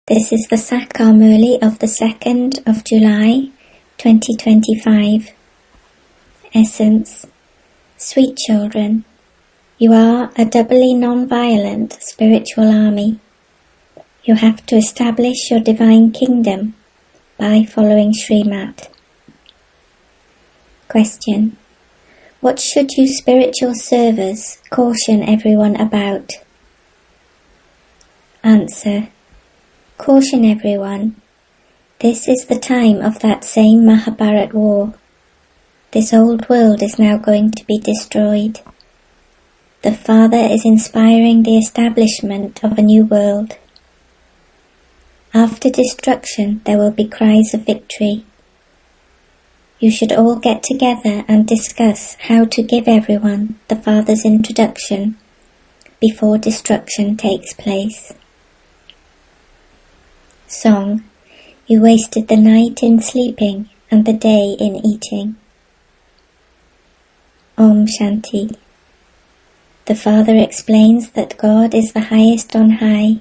This is the Sakar Murli of the 2nd of July, 2025. Essence. Sweet children, you are a doubly non-violent spiritual army. You have to establish your divine kingdom by following Srimad. Question. What should you spiritual servers caution everyone about? Answer. Caution everyone. This is the time of that same Mahabharat war. This old world is now going to be destroyed. The Father is inspiring the establishment of a new world. After destruction, there will be cries of victory. You should all get together and discuss how to give everyone the Father's introduction before destruction takes place. Song. You wasted the night in sleeping and the day in eating. Om Shanti. The Father explains that God is the highest on high.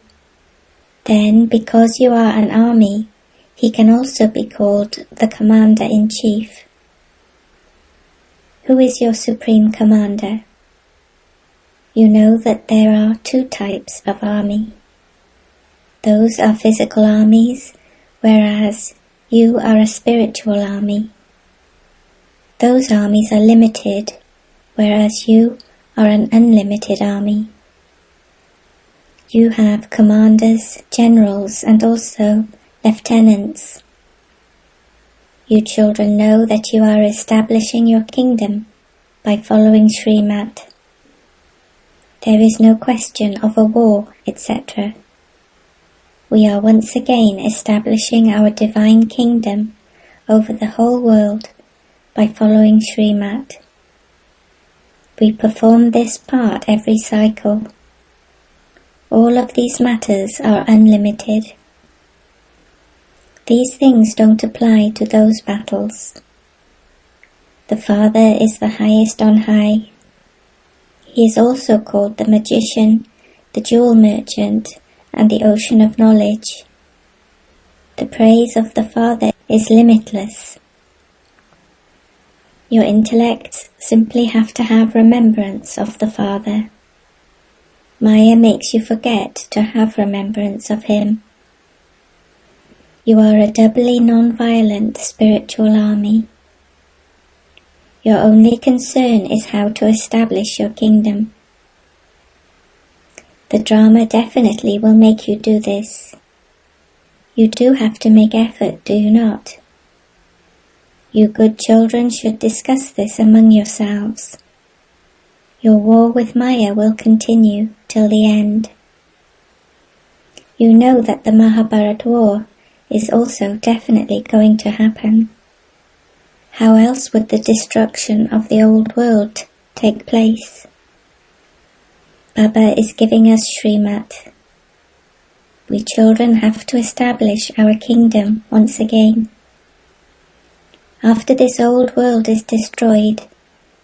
Then, because you are an army, He can also be called the Commander-in-Chief. Who is your Supreme Commander? You know that there are two types of army. Those are physical armies, whereas you are a spiritual army. Those armies are limited, whereas you are an unlimited army. You have commanders, generals, and also lieutenants. You children know that you are establishing your kingdom by following Srimad. There is no question of a war, etc. We are once again establishing our divine kingdom over the whole world by following Srimad. We perform this part every cycle. All of these matters are unlimited. These things don't apply to those battles. The Father is the highest on high. He is also called the magician, the jewel merchant, and the ocean of knowledge. The praise of the Father is limitless. Your intellects simply have to have remembrance of the Father. Maya makes you forget to have remembrance of Him. You are a doubly non-violent spiritual army. Your only concern is how to establish your kingdom. The drama definitely will make you do this. You do have to make effort, do you not? You good children should discuss this among yourselves. Your war with Maya will continue till the end. You know that the Mahabharat war is also definitely going to happen. How else would the destruction of the old world take place? Baba is giving us Srimad. We children have to establish our kingdom once again. After this old world is destroyed,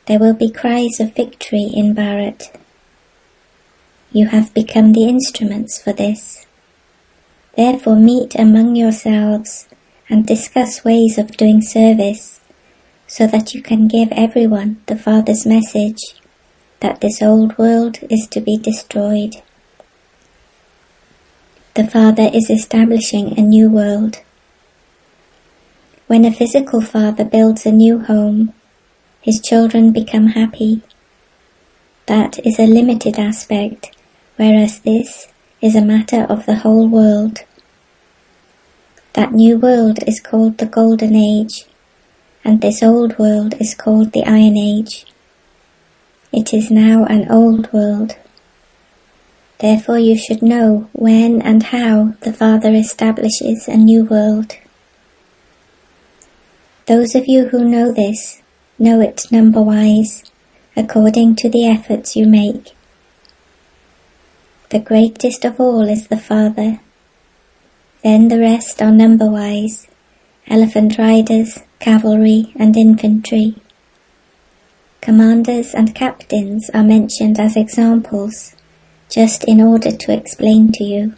there will be cries of victory in Bharat. You have become the instruments for this. Therefore meet among yourselves and discuss ways of doing service, so that you can give everyone the Father's message that this old world is to be destroyed. The Father is establishing a new world. When a physical father builds a new home, his children become happy. That is a limited aspect, whereas this is a matter of the whole world. That new world is called the Golden Age, and this old world is called the Iron Age. It is now an old world. Therefore you should know when and how the Father establishes a new world. Those of you who know this, know it number-wise, according to the efforts you make. The greatest of all is the Father. Then the rest are number-wise, elephant riders, cavalry, and infantry. Commanders and captains are mentioned as examples, just in order to explain to you.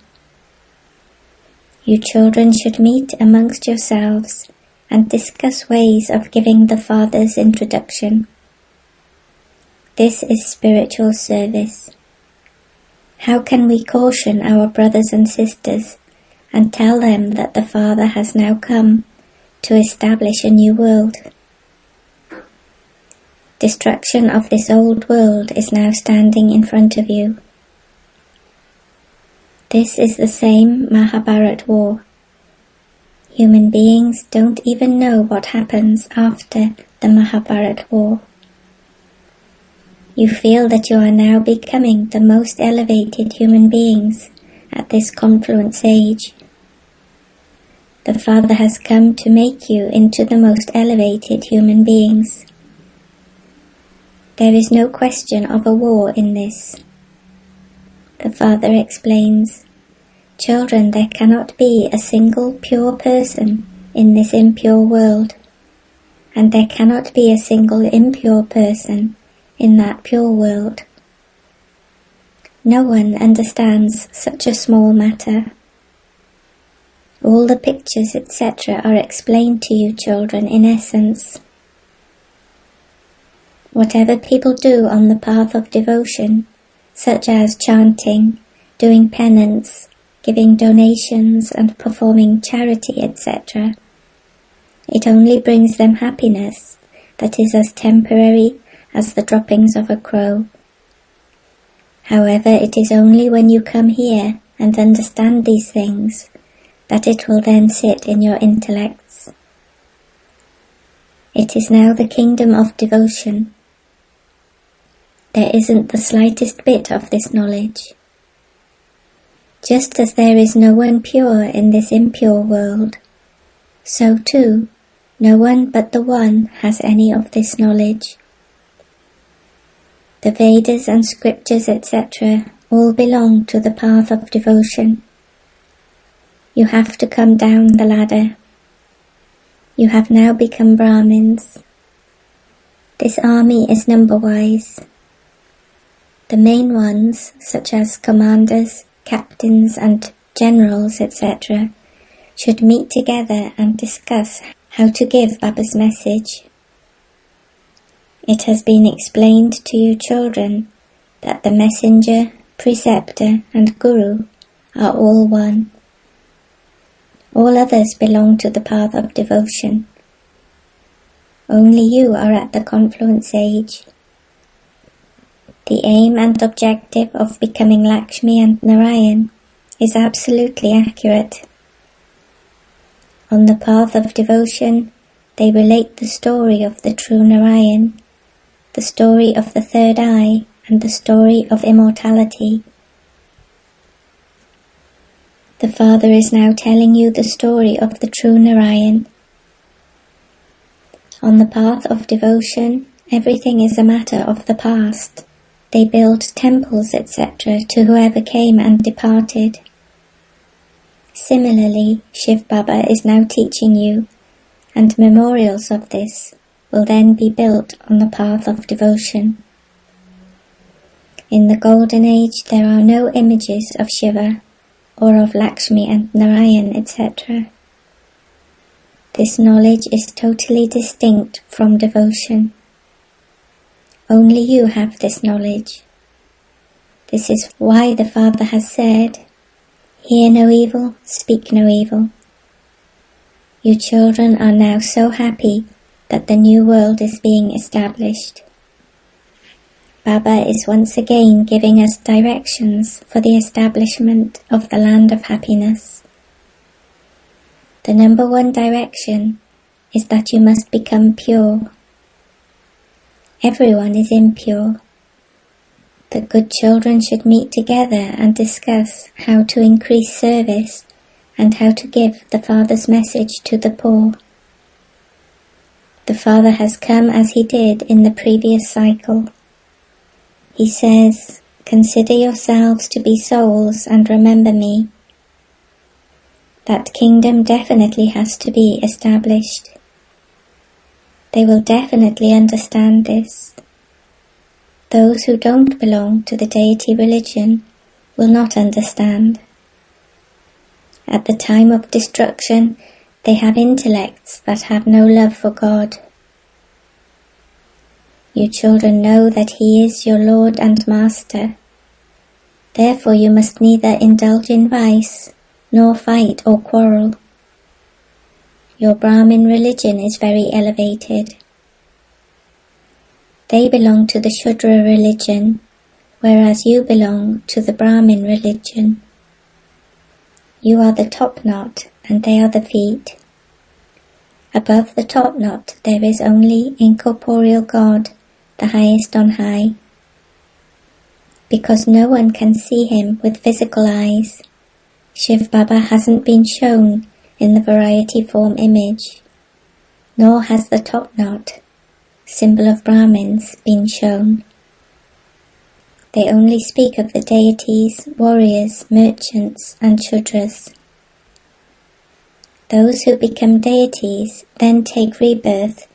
You children should meet amongst yourselves and discuss ways of giving the Father's introduction. This is spiritual service. How can we caution our brothers and sisters and tell them that the Father has now come to establish a new world? Destruction of this old world is now standing in front of you. This is the same Mahabharat war. Human beings don't even know what happens after the Mahabharat war. You feel that you are now becoming the most elevated human beings at this confluence age. The Father has come to make you into the most elevated human beings. There is no question of a war in this. The Father explains, "Children, there cannot be a single pure person in this impure world, and there cannot be a single impure person in that pure world. No one understands such a small matter. All the pictures, etc. are explained to you, children, in essence. Whatever people do on the path of devotion, such as chanting, doing penance, giving donations and performing charity, etc., it only brings them happiness that is as temporary as the droppings of a crow. However, it is only when you come here and understand these things that it will then sit in your intellects. It is now the kingdom of devotion. There isn't the slightest bit of this knowledge. Just as there is no one pure in this impure world, so too, no one but the One has any of this knowledge. The Vedas and scriptures, etc., all belong to the path of devotion. You have to come down the ladder. You have now become Brahmins. This army is number-wise. The main ones, such as commanders, captains and generals, etc., should meet together and discuss how to give Baba's message. It has been explained to you children that the messenger, preceptor and guru are all one. All others belong to the path of devotion. Only you are at the confluence age. The aim and objective of becoming Lakshmi and Narayan is absolutely accurate. On the path of devotion, they relate the story of the true Narayan, the story of the third eye, and the story of immortality. The Father is now telling you the story of the true Narayan. On the path of devotion, everything is a matter of the past. They build temples, etc. to whoever came and departed. Similarly, Shivbaba is now teaching you, and memorials of this will then be built on the path of devotion. In the Golden Age there are no images of Shiva or of Lakshmi and Narayan, etc. This knowledge is totally distinct from devotion. Only you have this knowledge. This is why the Father has said, "Hear no evil, speak no evil." You children are now so happy that the new world is being established. Baba is once again giving us directions for the establishment of the land of happiness. The number one direction is that you must become pure. Everyone is impure. The good children should meet together and discuss how to increase service and how to give the Father's message to the poor. The Father has come as he did in the previous cycle. He says, "Consider yourselves to be souls and remember me." That kingdom definitely has to be established. They will definitely understand this. Those who don't belong to the deity religion will not understand. At the time of destruction, they have intellects that have no love for God. You children know that He is your Lord and Master. Therefore you must neither indulge in vice, nor fight or quarrel. Your Brahmin religion is very elevated. They belong to the Shudra religion, whereas you belong to the Brahmin religion. You are the top knot, and they are the feet. Above the top knot there is only incorporeal God, the highest on high. Because no one can see Him with physical eyes, Shivbaba hasn't been shown in the variety form image, nor has the top knot, symbol of Brahmins, been shown. They only speak of the deities, warriors, merchants, and Shudras. Those who become deities then take rebirth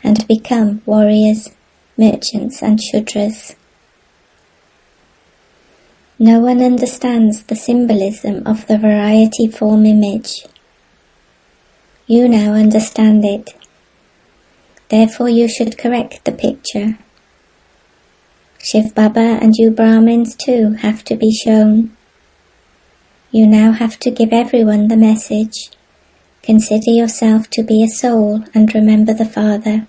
and become warriors, merchants, and Shudras. No one understands the symbolism of the variety form image. You now understand it. Therefore you should correct the picture. Shivbaba and you Brahmins too have to be shown. You now have to give everyone the message. Consider yourself to be a soul and remember the Father.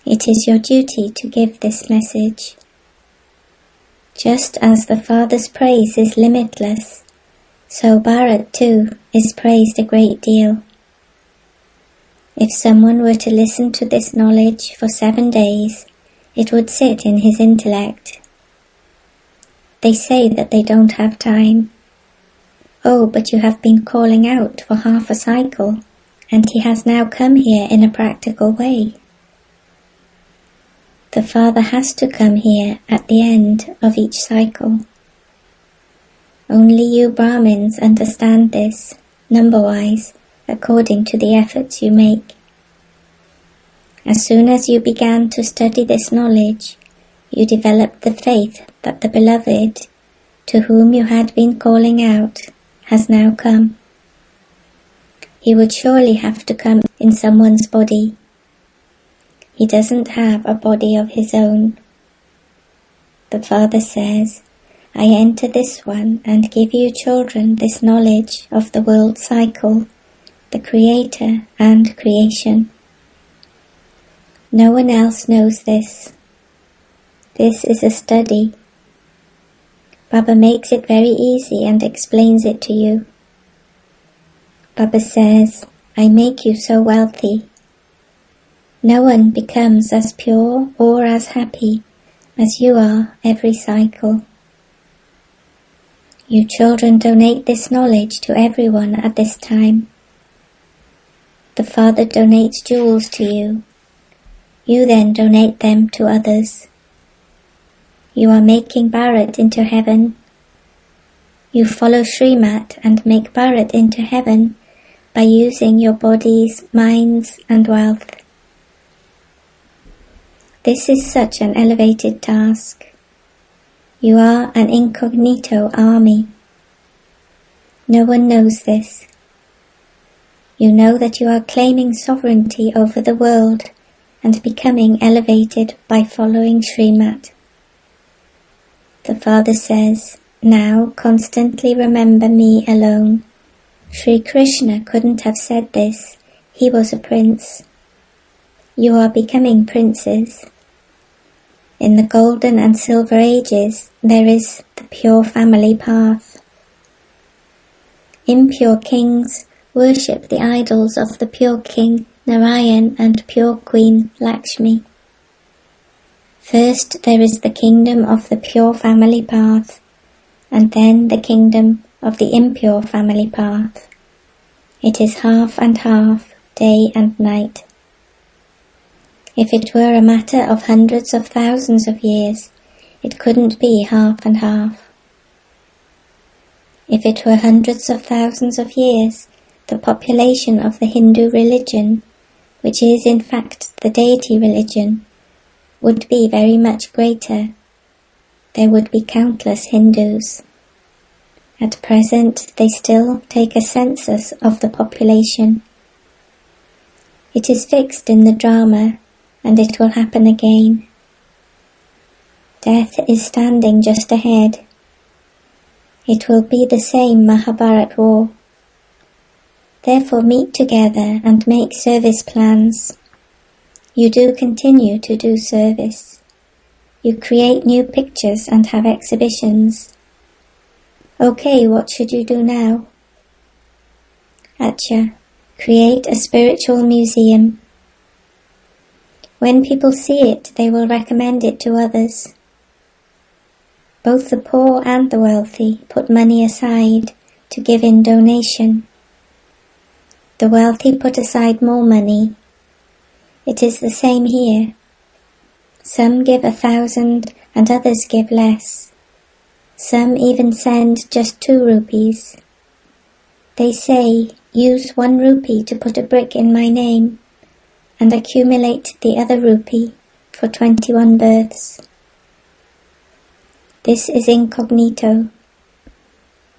It is your duty to give this message. Just as the Father's praise is limitless, so Bharat too is praised a great deal. If someone were to listen to this knowledge for 7 days, it would sit in his intellect. They say that they don't have time. Oh, but you have been calling out for half a cycle, and he has now come here in a practical way. The Father has to come here at the end of each cycle. Only you Brahmins understand this, number-wise, according to the efforts you make. As soon as you began to study this knowledge, you developed the faith that the Beloved, to whom you had been calling out, has now come. He would surely have to come in someone's body. He doesn't have a body of his own. The Father says, I enter this one and give you children this knowledge of the world cycle, the Creator and creation. No one else knows this. This is a study. Baba makes it very easy and explains it to you. Baba says, I make you so wealthy. No one becomes as pure or as happy as you are every cycle. You children donate this knowledge to everyone at this time. The Father donates jewels to you. You then donate them to others. You are making Bharat into heaven. You follow Srimat and make Bharat into heaven by using your bodies, minds, and wealth. This is such an elevated task. You are an incognito army. No one knows this. You know that you are claiming sovereignty over the world and becoming elevated by following Srimat. The Father says, now constantly remember me alone. Sri Krishna couldn't have said this. He was a prince. You are becoming princes. In the golden and silver ages, there is the pure family path. Impure kings worship the idols of the pure king Narayan and pure queen Lakshmi. First there is the kingdom of the pure family path, and then the kingdom of the impure family path. It is half and half, day and night. If it were a matter of hundreds of thousands of years, it couldn't be half and half. If it were hundreds of thousands of years, the population of the Hindu religion, which is in fact the deity religion, would be very much greater. There would be countless Hindus. At present, they still take a census of the population. It is fixed in the drama, and it will happen again. Death is standing just ahead. It will be the same Mahabharat war. Therefore meet together and make service plans. You do continue to do service. You create new pictures and have exhibitions. Okay, what should you do now? Acha, create a spiritual museum. When people see it, they will recommend it to others. Both the poor and the wealthy put money aside to give in donation. The wealthy put aside more money. It is the same here. Some give 1,000 and others give less. Some even send just 2 rupees. They say, use 1 rupee to put a brick in my name and accumulate the other rupee for 21 births. This is incognito.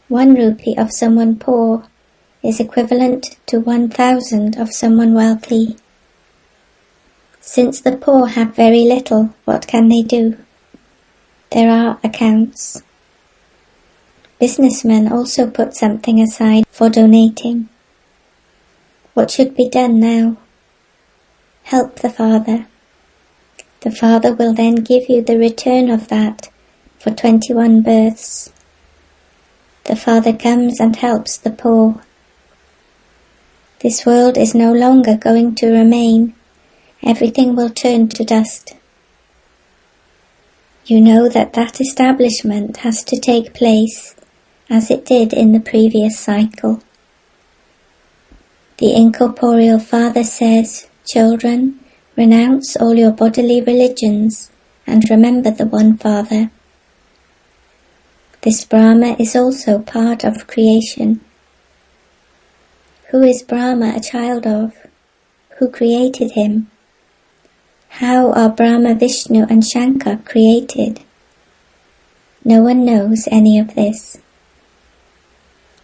1 rupee of someone poor is equivalent to 1,000 of someone wealthy. Since the poor have very little, what can they do? There are accounts. Businessmen also put something aside for donating. What should be done now? Help the Father. The Father will then give you the return of that for 21 births. The Father comes and helps the poor. This world is no longer going to remain. Everything will turn to dust. You know that that establishment has to take place as it did in the previous cycle. The incorporeal Father says, children, renounce all your bodily religions and remember the one Father. This Brahma is also part of creation. Who is Brahma a child of? Who created him? How are Brahma, Vishnu and Shankar created? No one knows any of this.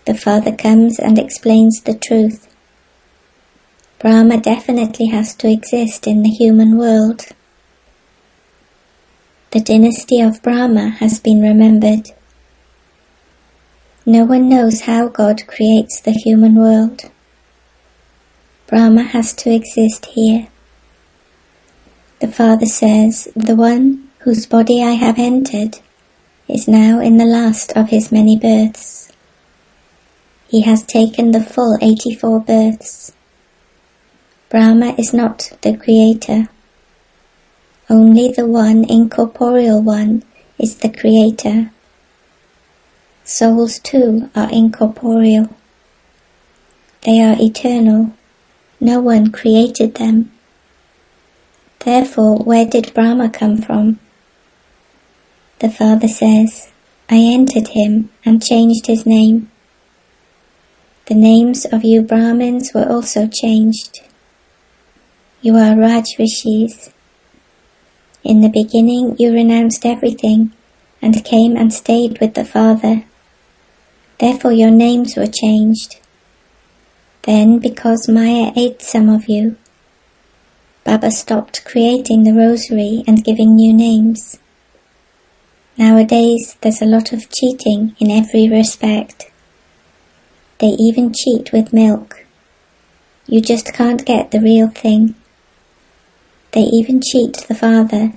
The Father comes and explains the truth. Brahma definitely has to exist in the human world. The dynasty of Brahma has been remembered. No one knows how God creates the human world. Brahma has to exist here. The Father says, the one whose body I have entered is now in the last of his many births. He has taken the full 84 births. Brahma is not the creator. Only the one incorporeal one is the creator. Souls too are incorporeal. They are eternal. No one created them. Therefore, where did Brahma come from? The Father says, I entered him and changed his name. The names of you Brahmins were also changed. You are Raj Rishis. In the beginning you renounced everything and came and stayed with the Father. Therefore your names were changed. Then, because Maya ate some of you, Baba stopped creating the rosary and giving new names. Nowadays there's a lot of cheating in every respect. They even cheat with milk. You just can't get the real thing. They even cheat the Father.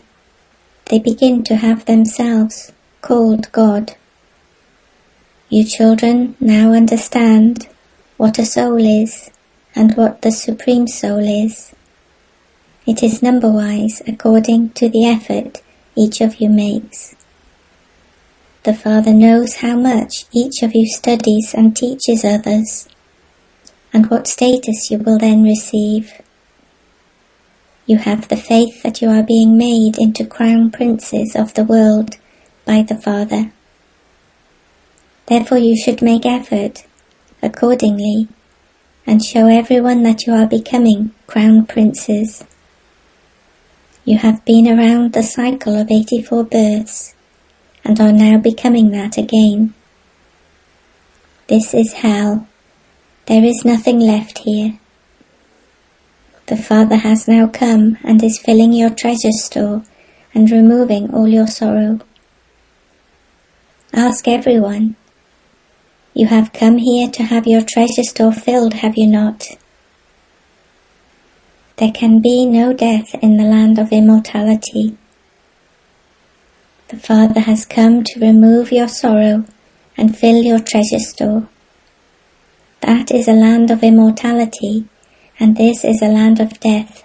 They begin to have themselves called God. You children now understand what a soul is and what the Supreme Soul is. It is number-wise according to the effort each of you makes. The Father knows how much each of you studies and teaches others, and what status you will then receive. You have the faith that you are being made into crown princes of the world by the Father. Therefore you should make effort accordingly and show everyone that you are becoming crown princes. You have been around the cycle of 84 births and are now becoming that again. This is hell. There is nothing left here. The Father has now come and is filling your treasure store and removing all your sorrow. Ask everyone. You have come here to have your treasure store filled, have you not? There can be no death in the land of immortality. The Father has come to remove your sorrow and fill your treasure store. That is a land of immortality, and this is a land of death.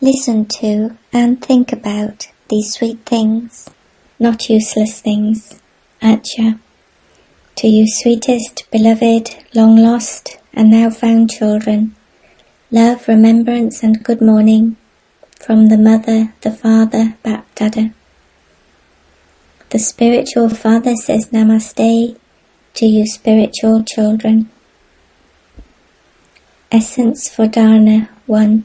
Listen to and think about these sweet things, not useless things. Acha. To you sweetest, beloved, long lost, and now found children, love, remembrance, and good morning from the Mother, the Father, Bapdada. The spiritual Father says Namaste to you spiritual children. Essence for Dharna 1.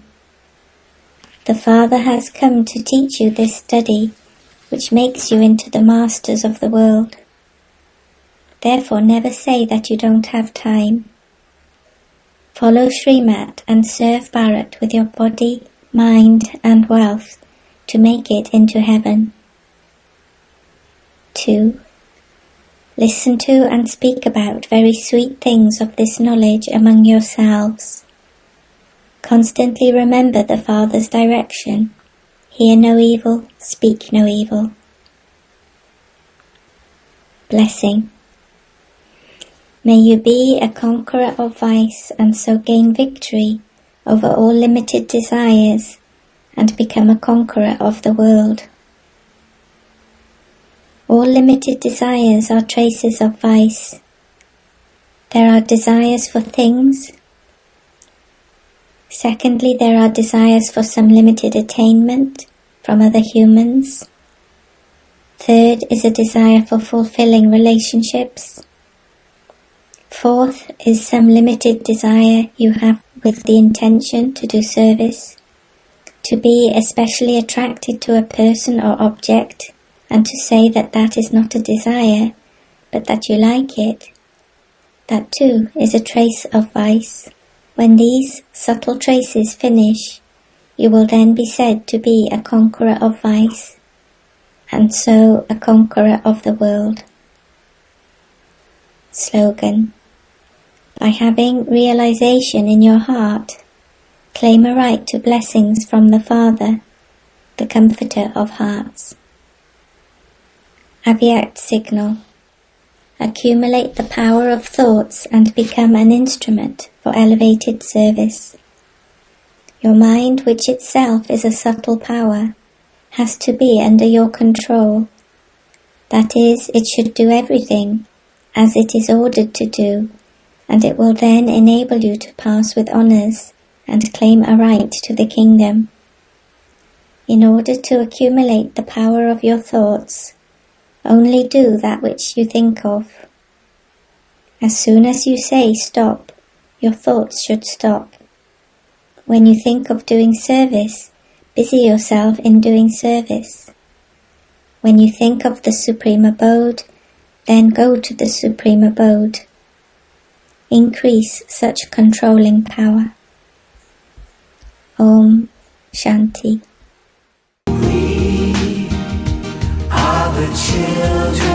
The Father has come to teach you this study, which makes you into the masters of the world. Therefore never say that you don't have time. Follow Srimat and serve Bharat with your body, mind and wealth to make it into heaven. 2. Listen to and speak about very sweet things of this knowledge among yourselves. Constantly remember the Father's direction. Hear no evil, speak no evil. Blessing. May you be a conqueror of vice and so gain victory over all limited desires and become a conqueror of the world. All limited desires are traces of vice. There are desires for things. Secondly, there are desires for some limited attainment from other humans. Third is a desire for fulfilling relationships. Fourth is some limited desire you have with the intention to do service, to be especially attracted to a person or object, and to say that that is not a desire, but that you like it. That too is a trace of vice. When these subtle traces finish, you will then be said to be a conqueror of vice, and so a conqueror of the world. Slogan. By having realization in your heart, claim a right to blessings from the Father, the Comforter of Hearts. Avyact signal. Accumulate the power of thoughts and become an instrument for elevated service. Your mind, which itself is a subtle power, has to be under your control. That is, it should do everything as it is ordered to do, and it will then enable you to pass with honors and claim a right to the kingdom. In order to accumulate the power of your thoughts, only do that which you think of. As soon as you say stop, your thoughts should stop. When you think of doing service, busy yourself in doing service. When you think of the Supreme Abode, then go to the Supreme Abode. Increase such controlling power. Om Shanti. We are the children.